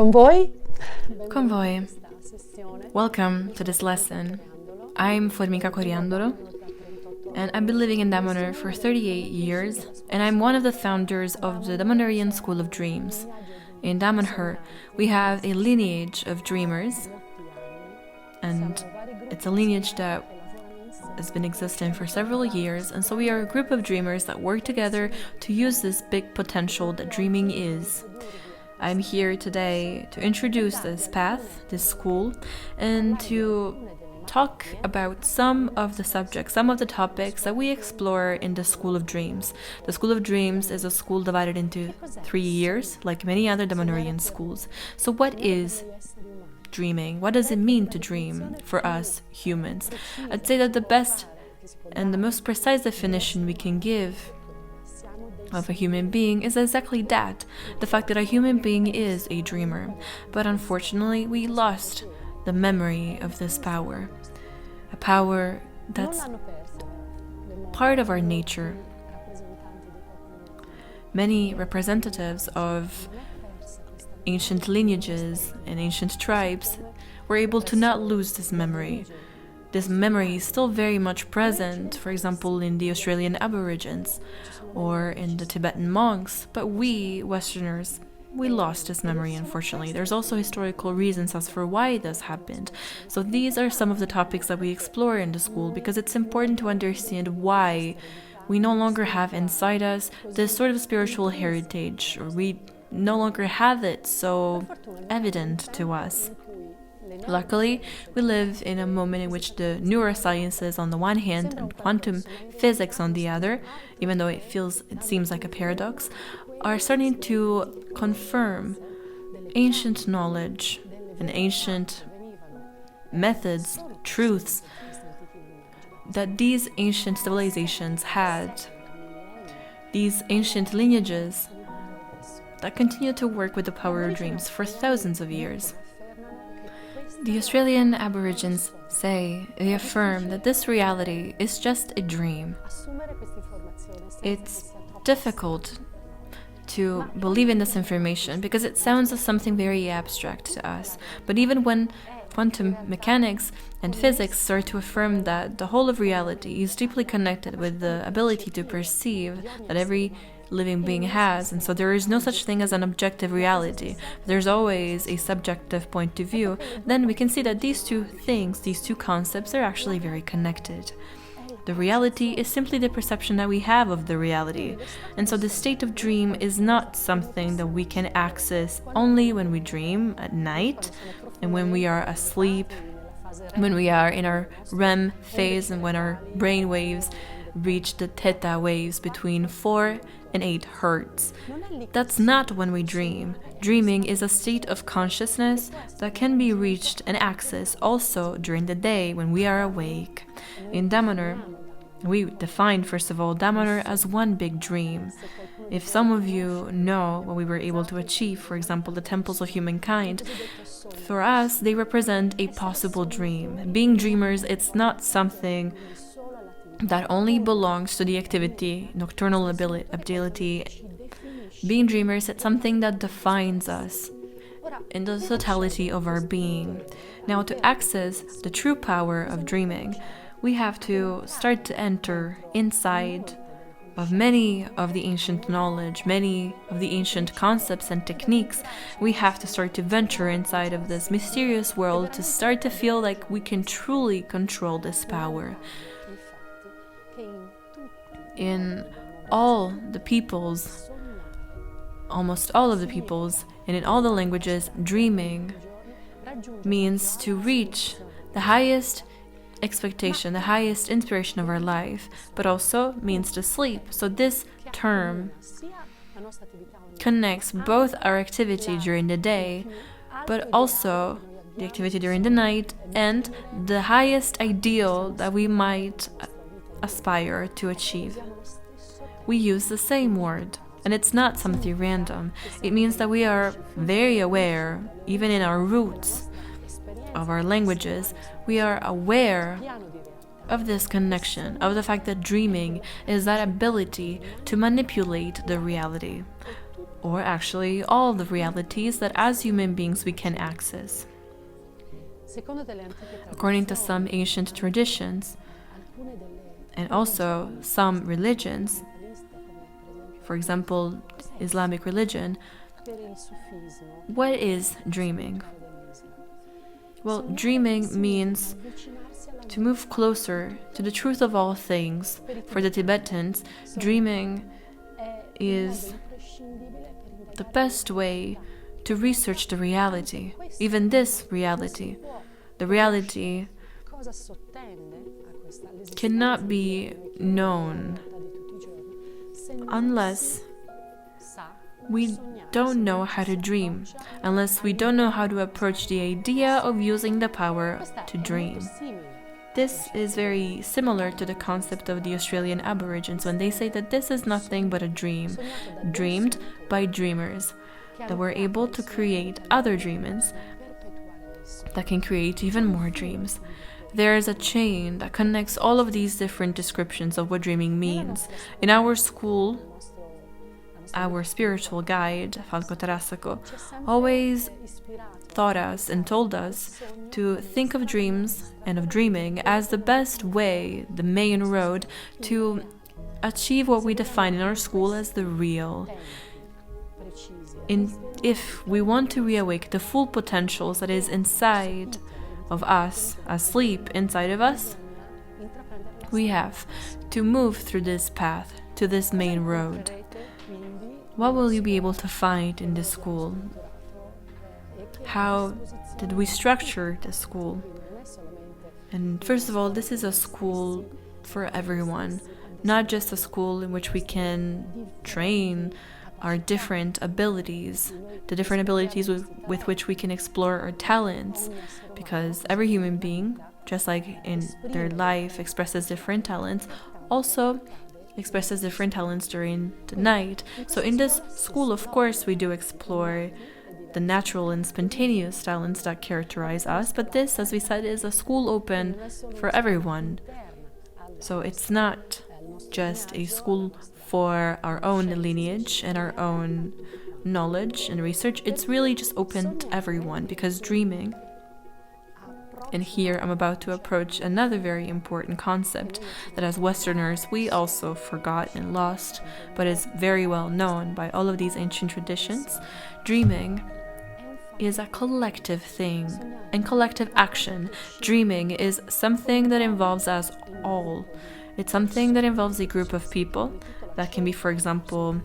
Convoy. Convoy. Welcome to this lesson. I'm Formica Coriandolo, and I've been living in Damanhur for 38 years, and I'm one of the founders of the Damanhurian School of Dreams. In Damanhur, we have a lineage of dreamers, and it's a lineage that has been existing for several years, and so we are a group of dreamers that work together to use this big potential that dreaming is. I'm here today to introduce this path, this school, and to talk about some of the subjects, some of the topics that we explore in the School of Dreams. The School of Dreams is a school divided into 3 years, like many other Damanhurian schools. So what is dreaming? What does it mean to dream for us humans? I'd say that the best and the most precise definition we can give of a human being is exactly that, the fact that a human being is a dreamer. But unfortunately, we lost the memory of this power, a power that's part of our nature. Many representatives of ancient lineages and ancient tribes were able to not lose this memory. This memory is still very much present, for example, in the Australian Aborigines or in the Tibetan monks, but we, Westerners, we lost this memory, unfortunately. There's also historical reasons as for why this happened. So these are some of the topics that we explore in the school, because it's important to understand why we no longer have inside us this sort of spiritual heritage, or we no longer have it so evident to us. Luckily, we live in a moment in which the neurosciences on the one hand and quantum physics on the other, even though it seems like a paradox, are starting to confirm ancient knowledge and ancient methods, truths that these ancient civilizations had. These ancient lineages that continue to work with the power of dreams for thousands of years. The Australian Aborigines they affirm that this reality is just a dream. It's difficult to believe in this information because it sounds as something very abstract to us. But even when quantum mechanics and physics start to affirm that the whole of reality is deeply connected with the ability to perceive that every living being has, and so there is no such thing as an objective reality, there's always a subjective point of view, then we can see that these two things, these two concepts, are actually very connected. The reality is simply the perception that we have of the reality, and so the state of dream is not something that we can access only when we dream at night and when we are asleep, when we are in our REM phase and when our brain waves reach the theta waves between 4 and 8 hertz. That's not when we dream. Dreaming is a state of consciousness that can be reached and accessed also during the day when we are awake. In Damanhur, we define, first of all, Damanhur as one big dream. If some of you know what we were able to achieve, for example, the temples of humankind, for us, they represent a possible dream. Being dreamers, it's not something that only belongs to the activity, nocturnal ability. Being dreamers, it's something that defines us in the totality of our being. Now, to access the true power of dreaming, we have to start to enter inside of many of the ancient knowledge, many of the ancient concepts and techniques. We have to start to venture inside of this mysterious world to start to feel like we can truly control this power. In all the peoples, almost all of the peoples, and in all the languages, dreaming means to reach the highest expectation, the highest inspiration of our life, but also means to sleep. So this term connects both our activity during the day, but also the activity during the night, and the highest ideal that we might aspire to achieve. We use the same word, and it's not something random. It means that we are very aware, even in our roots of our languages, we are aware of this connection, of the fact that dreaming is that ability to manipulate the reality. or actually all the realities that as human beings we can access. According to some ancient traditions, and also some religions, for example, Islamic religion, what is dreaming? Well, dreaming means to move closer to the truth of all things. For the Tibetans, dreaming is the best way to research the reality, even this reality. The reality cannot be known unless we don't know how to dream, unless we don't know how to approach the idea of using the power to dream. This is very similar to the concept of the Australian Aborigines when they say that this is nothing but a dream, dreamed by dreamers, that we're able to create other dreamers that can create even more dreams. There is a chain that connects all of these different descriptions of what dreaming means. In our school, our spiritual guide, Falco Tarassaco, always taught us and told us to think of dreams and of dreaming as the best way, the main road, to achieve what we define in our school as the real. If we want to reawake the full potentials that is inside of us, asleep inside of us, we have to move through this path to this main road. What will you be able to find in this school? How did we structure the school? And first of all, this is a school for everyone, not just a school in which we can train our different abilities, the different abilities with which we can explore our talents, because every human being, just like in their life, expresses different talents, also expresses different talents during the night. So in this school, of course, we do explore the natural and spontaneous talents that characterize us, but this, as we said, is a school open for everyone. So it's not just a school for our own lineage and our own knowledge and research. It's really just open to everyone, because dreaming, and here I'm about to approach another very important concept that as Westerners we also forgot and lost, but is very well known by all of these ancient traditions. Dreaming is a collective thing and collective action. Dreaming is something that involves us all. It's something that involves a group of people. That can be, for example,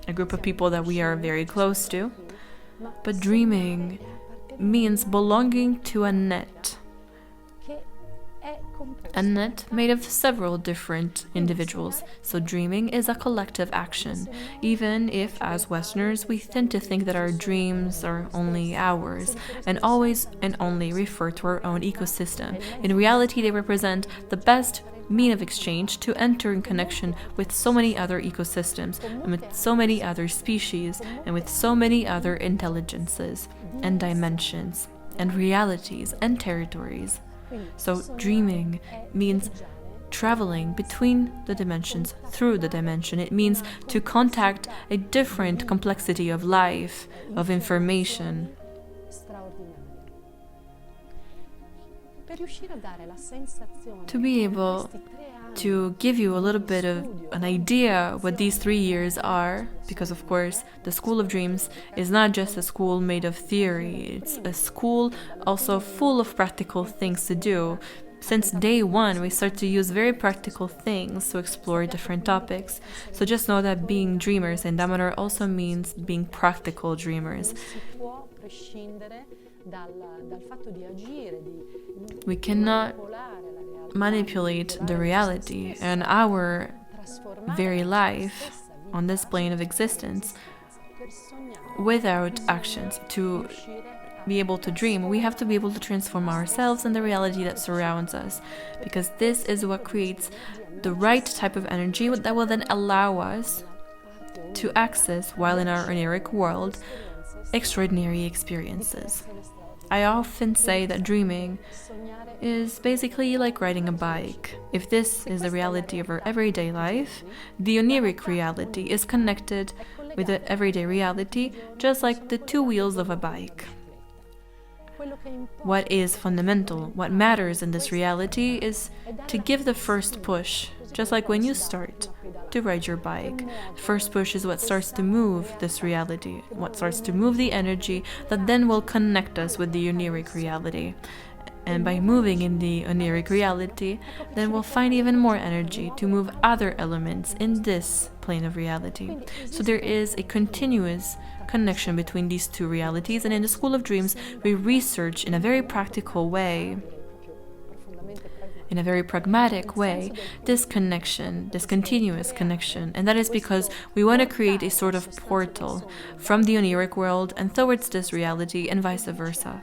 a group of people that we are very close to. But dreaming means belonging to a net. A net made of several different individuals. So dreaming is a collective action, even if as Westerners we tend to think that our dreams are only ours and always and only refer to our own ecosystem. In reality, they represent the best mean of exchange to enter in connection with so many other ecosystems and with so many other species and with so many other intelligences and dimensions and realities and territories. So dreaming means traveling between the dimensions, through the dimension. It means to contact a different complexity of life, of information. To be able to give you a little bit of an idea what these 3 years are, because of course the School of Dreams is not just a school made of theory, it's a school also full of practical things to do. Since day one, we start to use very practical things to explore different topics. So just know that being dreamers in Damanhur also means being practical dreamers. We cannot manipulate the reality and our very life on this plane of existence without actions. To be able to dream, we have to be able to transform ourselves and the reality that surrounds us, because this is what creates the right type of energy that will then allow us to access, while in our oniric world, extraordinary experiences. I often say that dreaming is basically like riding a bike. If this is the reality of our everyday life, the oniric reality is connected with the everyday reality, just like the two wheels of a bike. What is fundamental, what matters in this reality is to give the first push, just like when you start to ride your bike. The first push is what starts to move this reality, what starts to move the energy that then will connect us with the oniric reality. And by moving in the oniric reality, then we'll find even more energy to move other elements in this plane of reality. So there is a continuous connection between these two realities, and in the School of Dreams, we research in a very practical way, in a very pragmatic way, this connection, this continuous connection. And that is because we want to create a sort of portal from the oniric world and towards this reality and vice versa.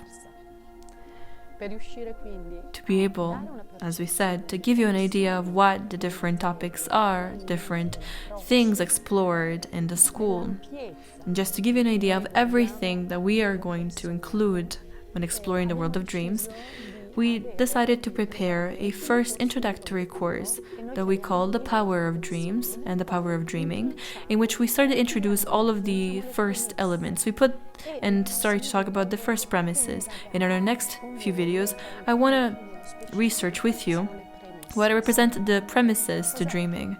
To be able, as we said, to give you an idea of what the different topics are, different things explored in the school, and just to give you an idea of everything that we are going to include when exploring the world of dreams, we decided to prepare a first introductory course that we call The Power of Dreams and The Power of Dreaming, in which we started to introduce all of the first elements. We put and started to talk about the first premises. And in our next few videos, I want to research with you what represent the premises to dreaming.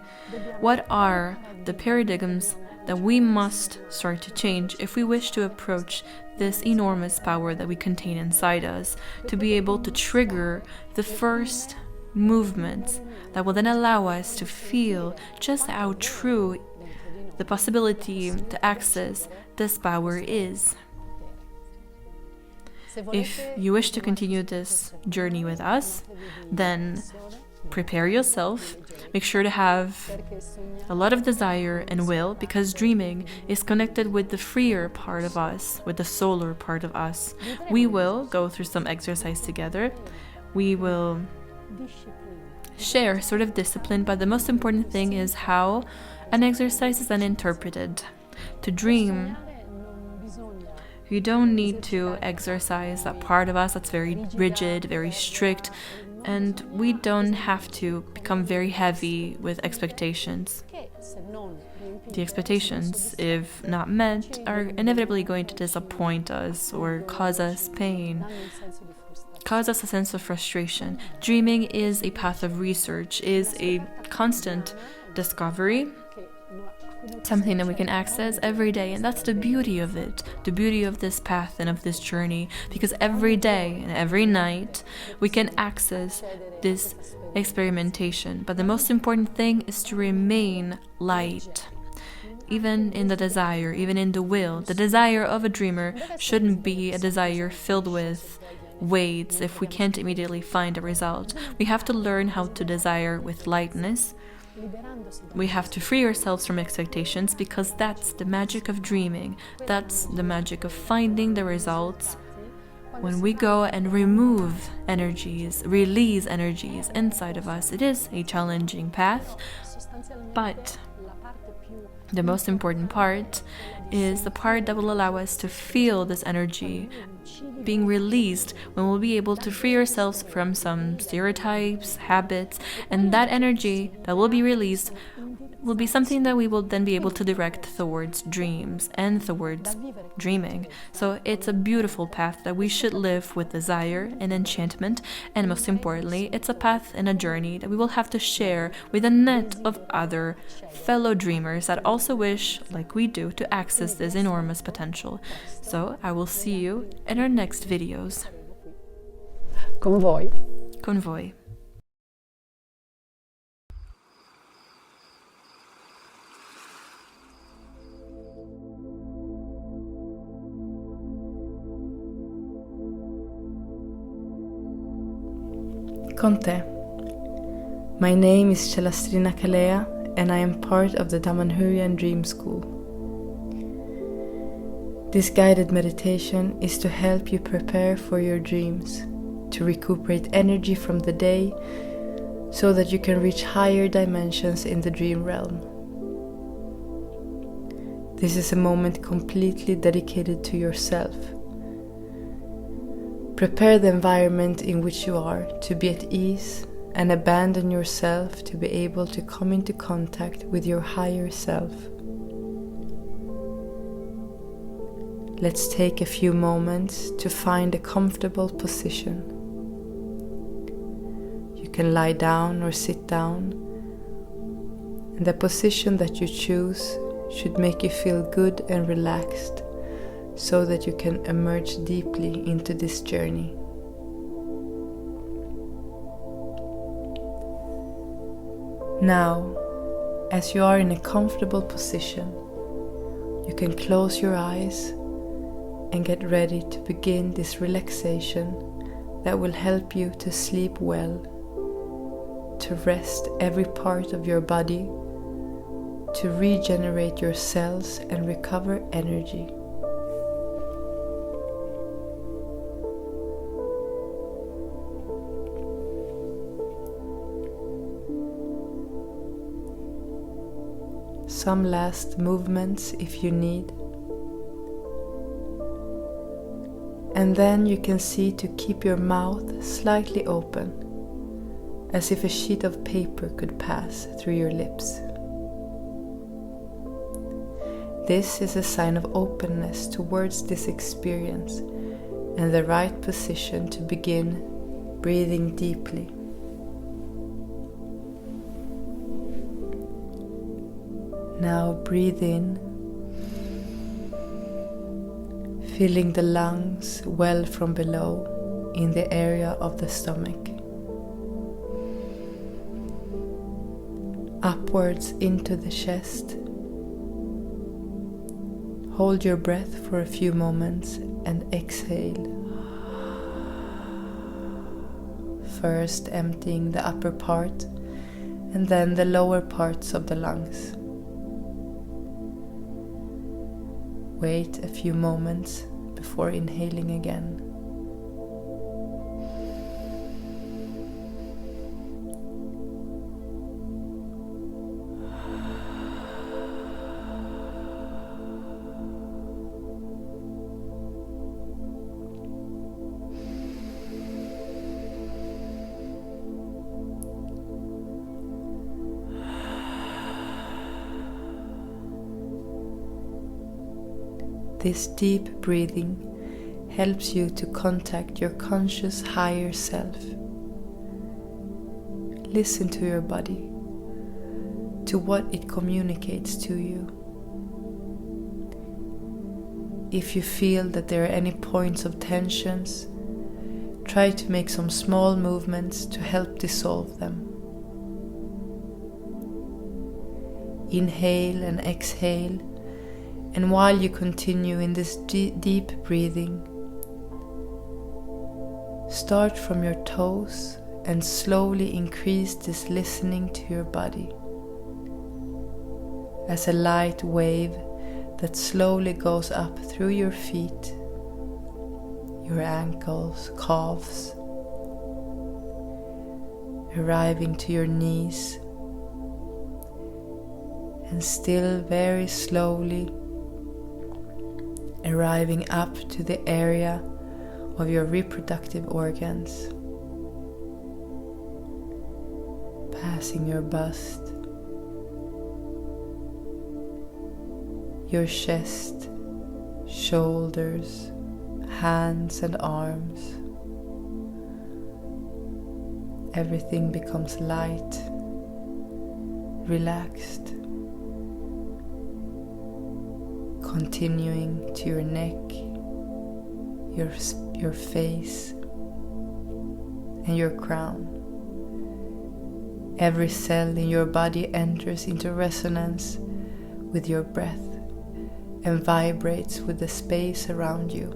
What are the paradigms that we must start to change if we wish to approach this enormous power that we contain inside us, to be able to trigger the first movements that will then allow us to feel just how true the possibility to access this power is. If you wish to continue this journey with us, then prepare yourself. Make sure to have a lot of desire and will, because dreaming is connected with the freer part of us, with the solar part of us. We will go through some exercise together. We will share sort of discipline, but the most important thing is how an exercise is then interpreted. To dream, you don't need to exercise that part of us that's very rigid, very strict, and we don't have to become very heavy with expectations. The expectations, if not met, are inevitably going to disappoint us or cause us pain, cause us a sense of frustration. Dreaming is a path of research, is a constant discovery, something that we can access every day, and that's the beauty of it, the beauty of this path and of this journey, because every day and every night we can access this experimentation. But the most important thing is to remain light, even in the desire, even in the will. The desire of a dreamer shouldn't be a desire filled with weights if we can't immediately find a result. We have to learn how to desire with lightness. We have to free ourselves from expectations, because that's the magic of dreaming. That's the magic of finding the results. When we go and remove energies, release energies inside of us, it is a challenging path, but the most important part is the part that will allow us to feel this energy being released, when we'll be able to free ourselves from some stereotypes, habits, and that energy that will be released will be something that we will then be able to direct towards dreams and towards dreaming. So it's a beautiful path that we should live with desire and enchantment, and most importantly, it's a path and a journey that we will have to share with a net of other fellow dreamers that also wish, like we do, to access this enormous potential. So I will see you in our next videos. Con voi. Con voi. Con te. My name is Celastrina Kalea, and I am part of the Damanhurian Dream School. This guided meditation is to help you prepare for your dreams, to recuperate energy from the day, so that you can reach higher dimensions in the dream realm. This is a moment completely dedicated to yourself. Prepare the environment in which you are to be at ease, and abandon yourself to be able to come into contact with your higher self. Let's take a few moments to find a comfortable position. You can lie down or sit down, and the position that you choose should make you feel good and relaxed so that you can emerge deeply into this journey. Now, as you are in a comfortable position, you can close your eyes and get ready to begin this relaxation that will help you to sleep well, to rest every part of your body, to regenerate your cells and recover energy. Some last movements if you need. And then you can see to keep your mouth slightly open, as if a sheet of paper could pass through your lips. This is a sign of openness towards this experience and the right position to begin breathing deeply. Now breathe in, filling the lungs well from below in the area of the stomach. Upwards into the chest. Hold your breath for a few moments and exhale. First emptying the upper part and then the lower parts of the lungs. Wait a few moments before inhaling again. This deep breathing helps you to contact your conscious higher self. Listen to your body, to what it communicates to you. If you feel that there are any points of tensions, try to make some small movements to help dissolve them. Inhale and exhale. And while you continue in this deep breathing, start from your toes and slowly increase this listening to your body as a light wave that slowly goes up through your feet, your ankles, calves, arriving to your knees, and still very slowly arriving up to the area of your reproductive organs, passing your bust, your chest, shoulders, hands and arms. Everything becomes light, relaxed. Continuing to your neck, your face, and your crown. Every cell in your body enters into resonance with your breath and vibrates with the space around you.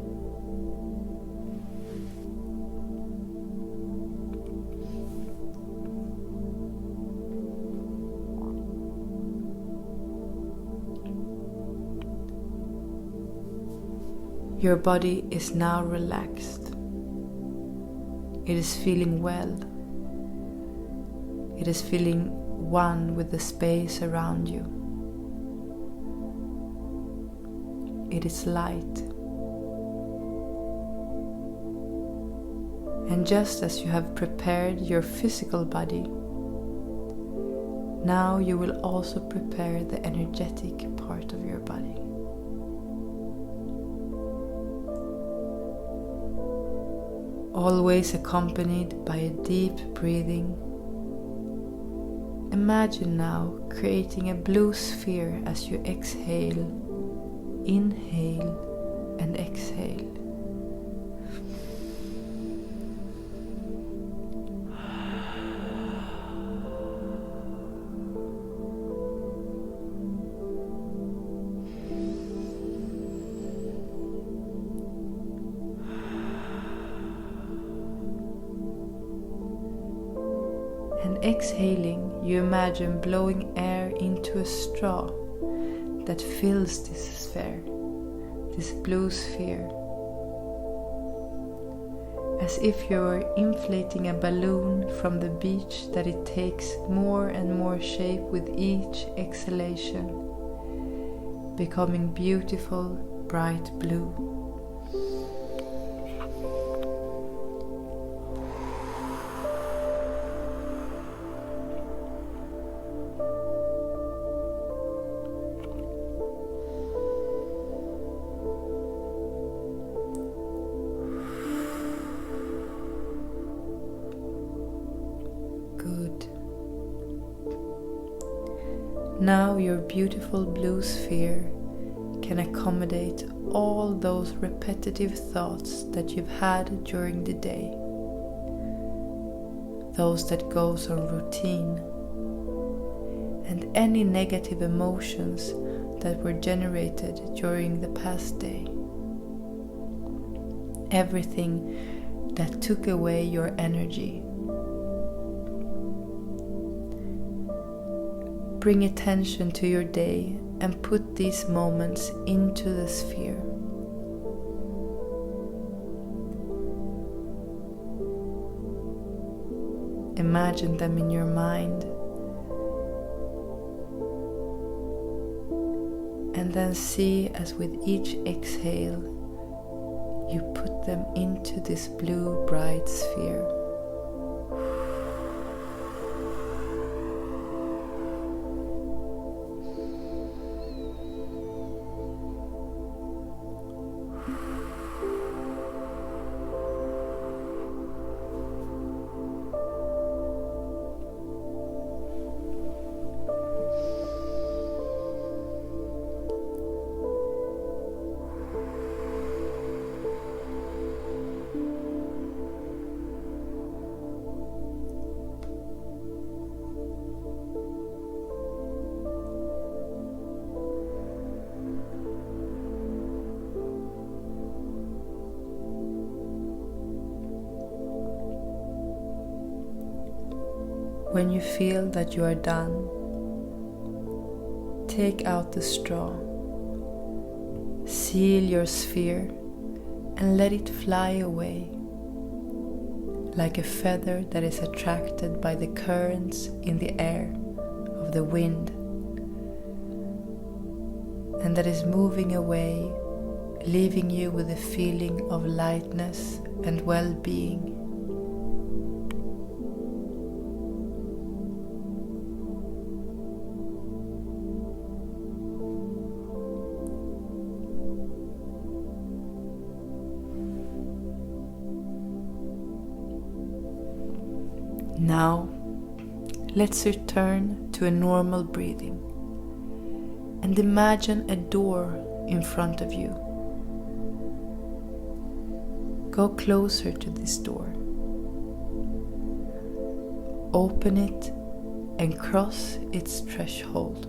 Your body is now relaxed. It is feeling well. It is feeling one with the space around you. It is light. And just as you have prepared your physical body, now you will also prepare the energetic part of your body. always accompanied by a deep breathing. Imagine now creating a blue sphere as you exhale, inhale and exhale. And exhaling, you imagine blowing air into a straw that fills this sphere, this blue sphere, as if you were inflating a balloon from the beach that it takes more and more shape with each exhalation, becoming beautiful, bright blue. Good. Now your beautiful blue sphere can accommodate all those repetitive thoughts that you've had during the day, those that goes on routine, and any negative emotions that were generated during the past day. Everything that took away your energy. Bring attention to your day and put these moments into the sphere. Imagine them in your mind, and then see as with each exhale you put them into this blue bright sphere. When you feel that you are done, take out the straw, seal your sphere, and let it fly away, like a feather that is attracted by the currents in the air of the wind, and that is moving away, leaving you with a feeling of lightness and well-being. Now, let's return to a normal breathing and imagine a door in front of you. Go closer to this door. Open it and cross its threshold.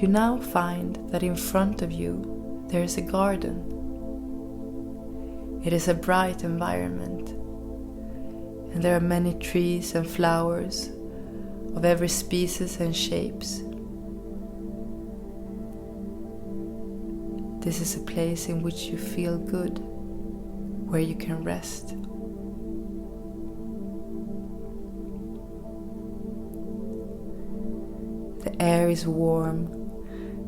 You now find that in front of you there is a garden. It is a bright environment, and there are many trees and flowers of every species and shapes. This is a place in which you feel good, where you can rest. The air is warm,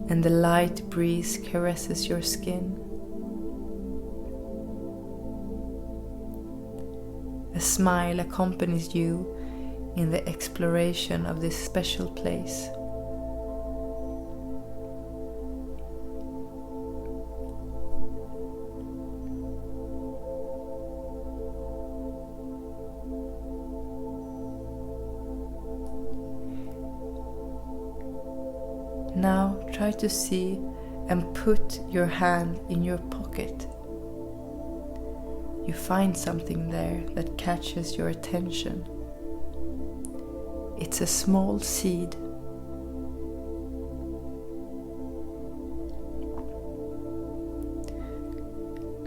and the light breeze caresses your skin. A smile accompanies you in the exploration of this special place. Now try to see and put your hand in your pocket. You find something there that catches your attention. It's a small seed.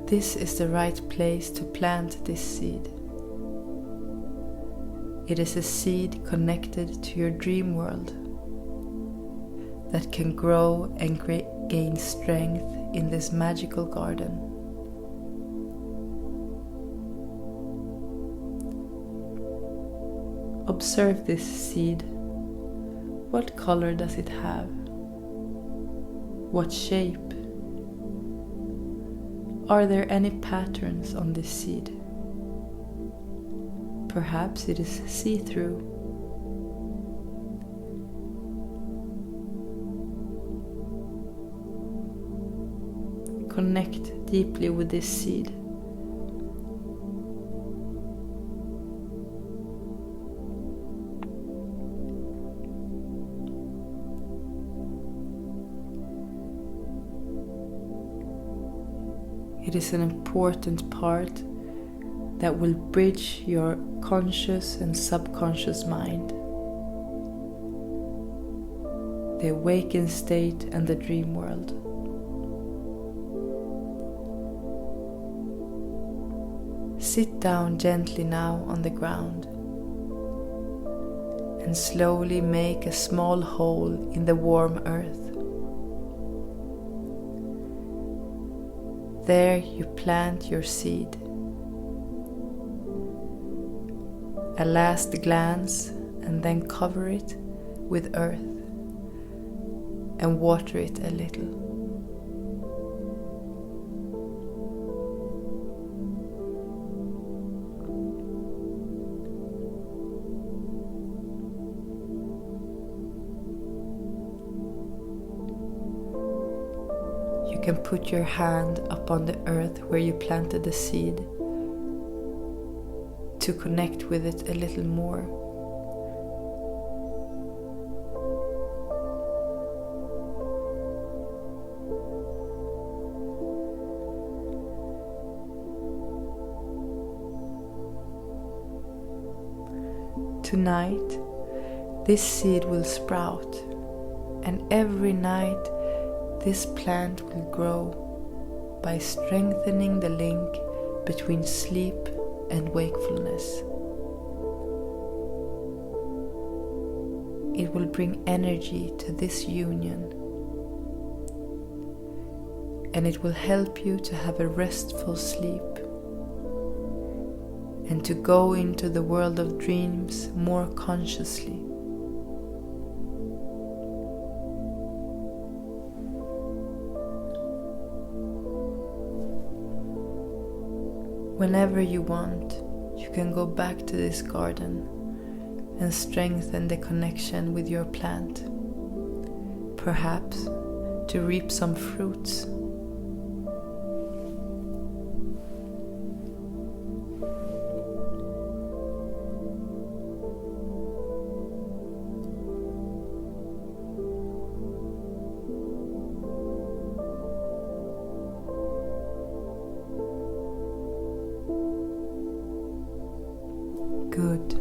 This is the right place to plant this seed. It is a seed connected to your dream world that can grow and gain strength in this magical garden. Observe this seed. What color does it have? What shape? Are there any patterns on this seed? Perhaps it is see-through. Connect deeply with this seed. It is an important part that will bridge your conscious and subconscious mind, the awakened state and the dream world. Sit down gently now on the ground and slowly make a small hole in the warm earth. There you plant your seed. A last glance and then cover it with earth and water it a little. You can put your hand upon the earth where you planted the seed to connect with it a little more. Tonight, this seed will sprout, and every night this plant will grow by strengthening the link between sleep and wakefulness. It will bring energy to this union, and it will help you to have a restful sleep and to go into the world of dreams more consciously. Whenever you want, you can go back to this garden and strengthen the connection with your plant, perhaps to reap some fruits. Good.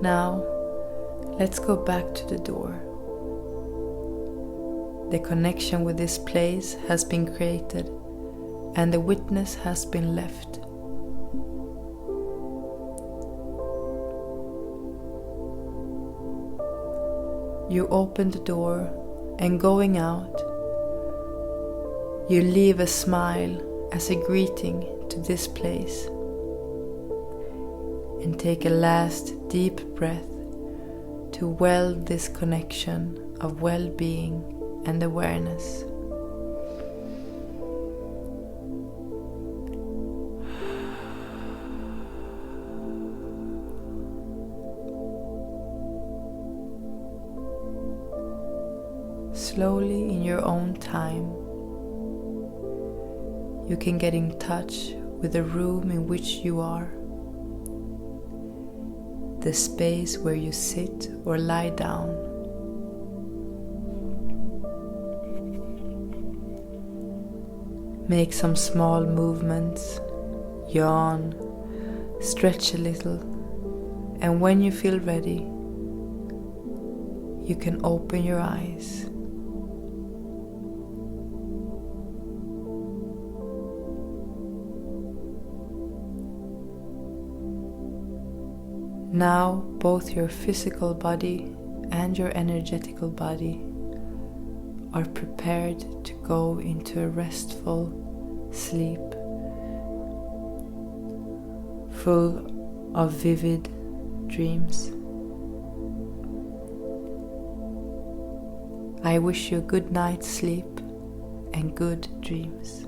Now, let's go back to the door. The connection with this place has been created, and the witness has been left. You open the door, and going out, you leave a smile as a greeting to this place, and take a last deep breath to weld this connection of well-being and awareness. Slowly, in your own time, you can get in touch with the room in which you are, the space where you sit or lie down. Make some small movements, yawn, stretch a little, and when you feel ready, you can open your eyes. Now both your physical body and your energetical body are prepared to go into a restful sleep, full of vivid dreams. I wish you a good night's sleep and good dreams.